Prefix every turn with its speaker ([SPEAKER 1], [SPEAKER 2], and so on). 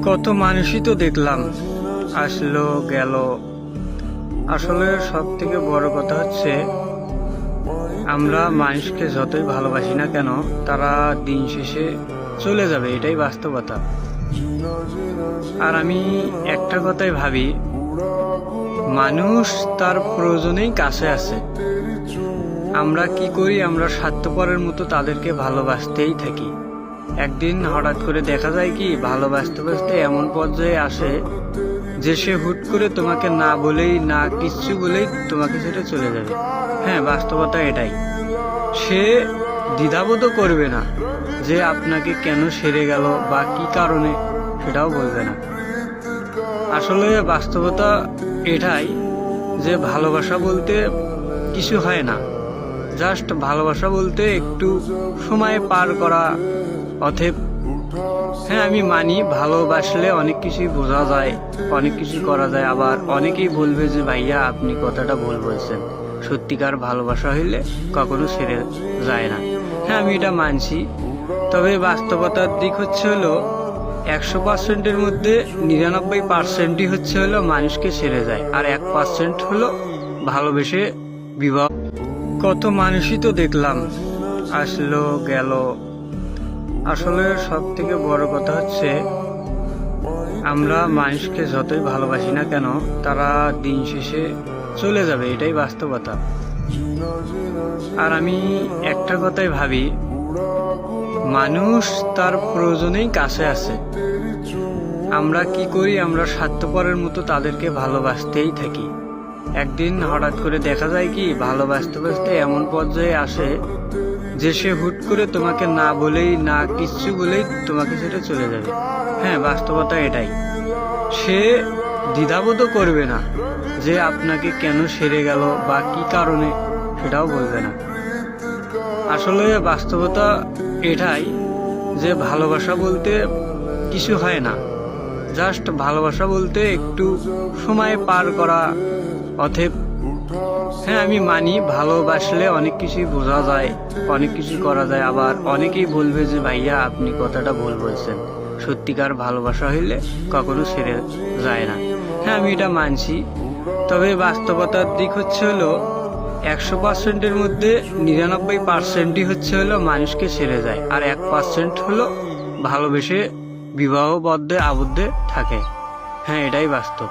[SPEAKER 1] কত মানুষই তো দেখলাম, আসলো গেল। আসলে সব থেকে বড় কথা হচ্ছে, আমরা মানুষকে যতই ভালোবাসি না কেন, তারা দিন শেষে চলে যাবে, এটাই বাস্তবতা। আর আমি একটা কথাই ভাবি, মানুষ তার প্রয়োজনেই কাছে আছে। আমরা কি করি, আমরা স্বার্থপরের মতো তাদেরকে ভালোবাসতেই থাকি। একদিন হঠাৎ করে দেখা যায় কি, ভালোবাসতে বাসতে এমন পর্যায়ে আসে যে সে হুট করে তোমাকে না বলেই, না কিচ্ছু বলেই তোমাকে ছেড়ে চলে যাবে। হ্যাঁ, বাস্তবতা এটাই। সে দ্বিধাবোধও করবে না যে আপনাকে কেন সেরে গেল বা কি কারণে, সেটাও বলবে না। আসলে বাস্তবতা এটাই যে ভালোবাসা বলতে কিছু হয় না, জাস্ট ভালোবাসা বলতে একটু সময় পার করা। অতএব হ্যাঁ, আমি মানি ভালোবাসলে অনেক কিছুই বোঝা যায়, অনেক কিছু করা যায়। আবার অনেকেই বলবে যে ভাইয়া আপনি কথাটা ভুল বলছেন, সত্যিকার ভালোবাসা হইলে কখনো ছেড়ে যায় না। হ্যাঁ, আমি এটা মানছি। তবে বাস্তবতার দিক হচ্ছে হলো 100%-এর মধ্যে 99%ই হচ্ছে হলো মানুষকে ছেড়ে যায়, আর 1% হলো ভালোবেসে বিবাহ। কত মানুষই তো দেখলাম, আসলো গেল। আসলে সব থেকে বড় কথা হচ্ছে, আমরা মানুষকে যতই ভালোবাসি না কেন, তারা দিন শেষে চলে যাবে, এটাই বাস্তবতা। আর আমি একটা কথাই ভাবি, মানুষ তার প্রয়োজনেই কাছে আছে। আমরা কি করি, আমরা স্বার্থপরের মতো তাদেরকে ভালোবাসতেই থাকি। একদিন হঠাৎ করে দেখা যায় কি, ভালোবাসতে বাসতে এমন পর্যায়ে আসে যে সে হুট করে তোমাকে না বলেই, না কিচ্ছু বলেই তোমাকে ছেড়ে চলে যাবে। হ্যাঁ, বাস্তবতা এটাই। সে দ্বিধাবোধও করবে না যে আপনাকে কেন সেরে গেল বা কি কারণে, সেটাও বলবে না। আসলে বাস্তবতা এটাই যে ভালোবাসা বলতে কিছু হয় না, জাস্ট ভালোবাসা বলতে একটু সময় পার করা। অতএব হ্যাঁ, আমি মানি ভালোবাসলে অনেক কিছুই বোঝা যায়, অনেক কিছু করা যায়। আবার অনেকেই বলবে যে ভাইয়া আপনি কথাটা ভুল বলছেন, সত্যিকার ভালোবাসা হইলে কখনো ছেড়ে যায় না। হ্যাঁ, আমি এটা মানছি। তবে বাস্তবতার দিক হচ্ছে হলো 100%-এর মধ্যে 99%ই হচ্ছে হলো মানুষকে ছেড়ে যায়, আর 1% হলো ভালোবেসে বিবাহবদ্ধে আবদ্ধে থাকে। হ্যাঁ, এটাই বাস্তব।